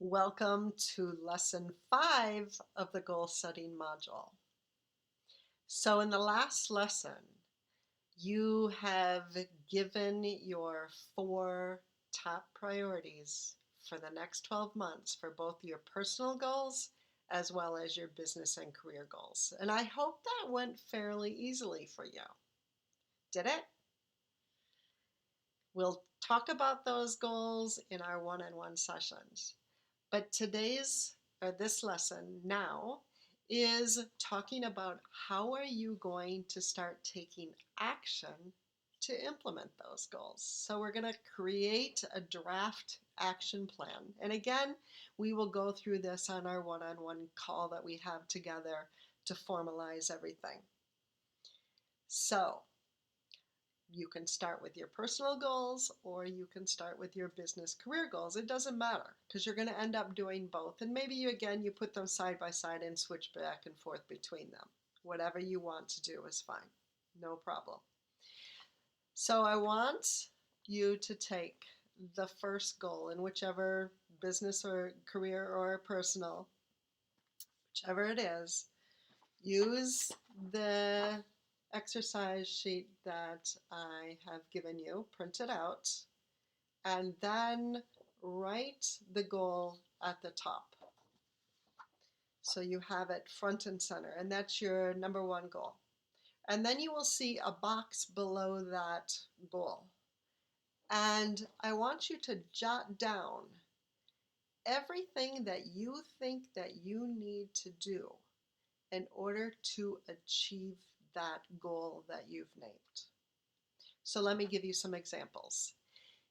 Welcome to lesson 5 of the goal setting module. So, in the last lesson, you have given your 4 top priorities for the next 12 months for both your personal goals as well as your business and career goals. And I hope that went fairly easily for you. Did it? We'll talk about those goals in our one-on-one sessions. But this lesson now is talking about how are you going to start taking action to implement those goals. So we're going to create a draft action plan. And again, we will go through this on our one-on-one call that we have together to formalize everything. So you can start with your personal goals or you can start with your business career goals. It doesn't matter because you're going to end up doing both. And maybe you put them side by side and switch back and forth between them. Whatever you want to do is fine. No problem. So I want you to take the first goal in whichever business or career or personal, whichever it is, use the exercise sheet that I have given you, print it out, and then write the goal at the top. So you have it front and center, and that's your number one goal. And then you will see a box below that goal. And I want you to jot down everything that you think that you need to do in order to achieve that goal that you've named. So let me give you some examples.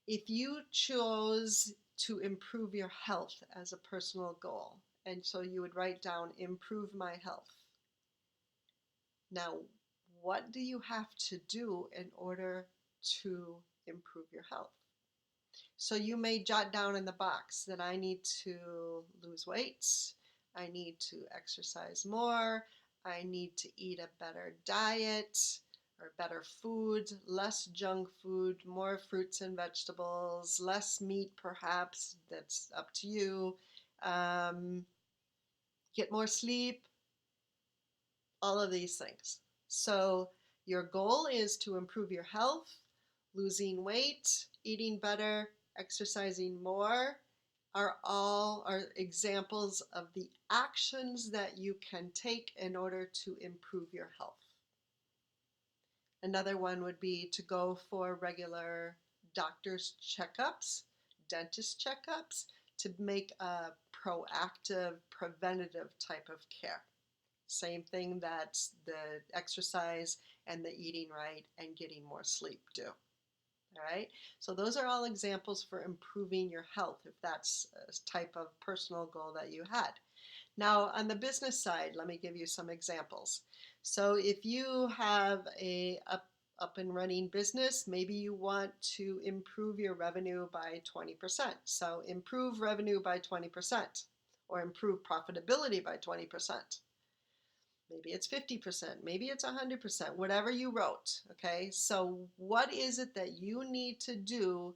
If you chose to improve your health as a personal goal, and so you would write down, improve my health. Now, what do you have to do in order to improve your health? So you may jot down in the box that I need to lose weight, I need to exercise more, I need to eat a better diet or better food, less junk food, more fruits and vegetables, less meat perhaps, that's up to you, get more sleep, all of these things. So your goal is to improve your health, losing weight, eating better, exercising more are examples of the actions that you can take in order to improve your health. Another one would be to go for regular doctor's checkups, dentist checkups, to make a proactive, preventative type of care. Same thing that the exercise and the eating right and getting more sleep do. All right, so those are all examples for improving your health if that's a type of personal goal that you had. Now, on the business side, let me give you some examples. So if you have a up and running business, maybe you want to improve your revenue by 20%. So improve revenue by 20% or improve profitability by 20%. Maybe it's 50%, maybe it's 100%, whatever you wrote, okay? So what is it that you need to do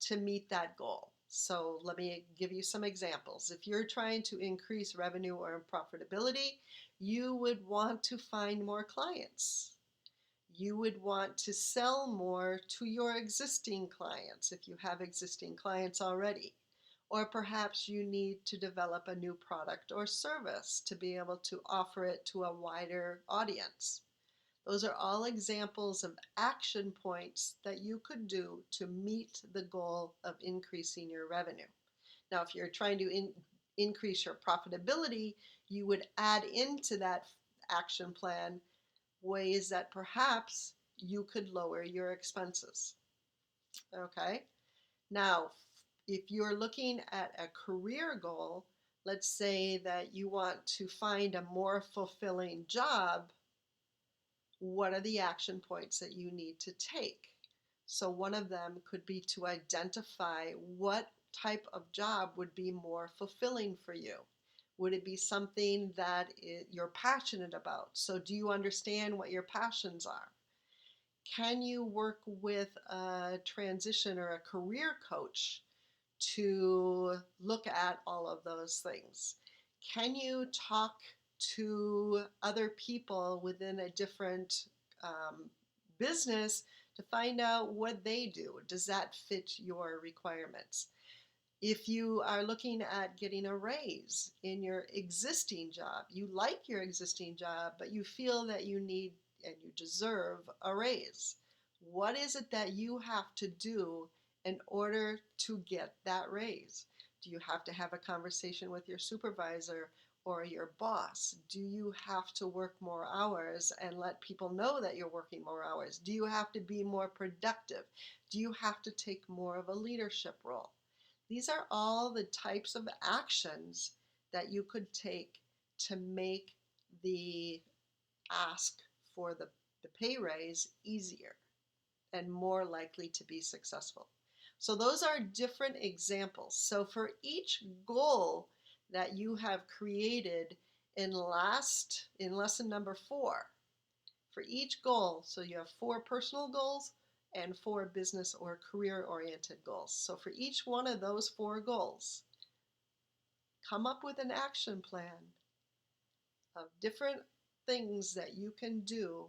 to meet that goal? So let me give you some examples. If you're trying to increase revenue or profitability, you would want to find more clients. You would want to sell more to your existing clients if you have existing clients already. Or perhaps you need to develop a new product or service to be able to offer it to a wider audience. Those are all examples of action points that you could do to meet the goal of increasing your revenue. Now, if you're trying to increase your profitability, you would add into that action plan ways that perhaps you could lower your expenses. Okay? Now, if you're looking at a career goal, let's say that you want to find a more fulfilling job, what are the action points that you need to take? So one of them could be to identify what type of job would be more fulfilling for you. Would it be something that you're passionate about? So do you understand what your passions are? Can you work with a transition or a career coach to look at all of those things? Can you talk to other people within a different business to find out what they do? Does that fit your requirements? If you are looking at getting a raise in your existing job, you like your existing job, but you feel that you need and you deserve a raise. What is it that you have to do in order to get that raise? Do you have to have a conversation with your supervisor or your boss? Do you have to work more hours and let people know that you're working more hours? Do you have to be more productive? Do you have to take more of a leadership role? These are all the types of actions that you could take to make the ask for the pay raise easier and more likely to be successful. So those are different examples. So for each goal that you have created in lesson number 4, for each goal, so you have 4 personal goals and 4 business or career oriented goals. So for each one of those 4 goals, come up with an action plan of different things that you can do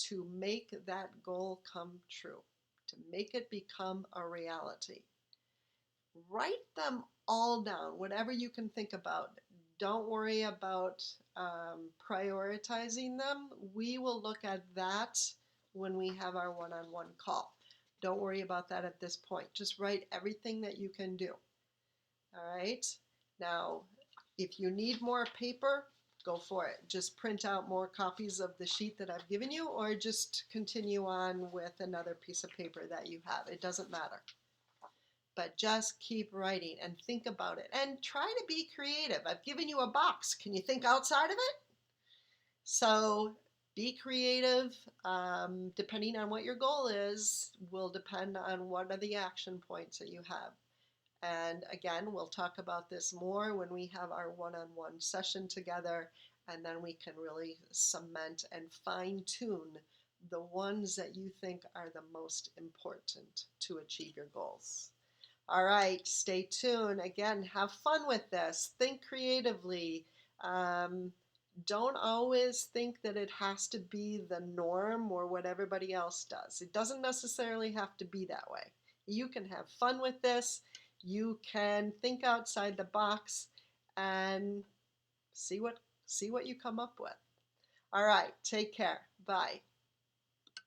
to make that goal come true, to make it become a reality. Write them all down, whatever you can think about. Don't worry about prioritizing them. We will look at that when we have our one-on-one call. Don't worry about that at this point. Just write everything that you can do. All right? Now, if you need more paper, go for it. Just print out more copies of the sheet that I've given you, or just continue on with another piece of paper that you have. It doesn't matter. But just keep writing and think about it and try to be creative. I've given you a box. Can you think outside of it? So be creative. Depending on what your goal is, will depend on what are the action points that you have. And again, we'll talk about this more when we have our one-on-one session together, and then we can really cement and fine-tune the ones that you think are the most important to achieve your goals. All right, stay tuned. Again, have fun with this. Think creatively. Don't always think that it has to be the norm or what everybody else does. It doesn't necessarily have to be that way. You can have fun with this. You can think outside the box and see what you come up with. All right, take care. Bye.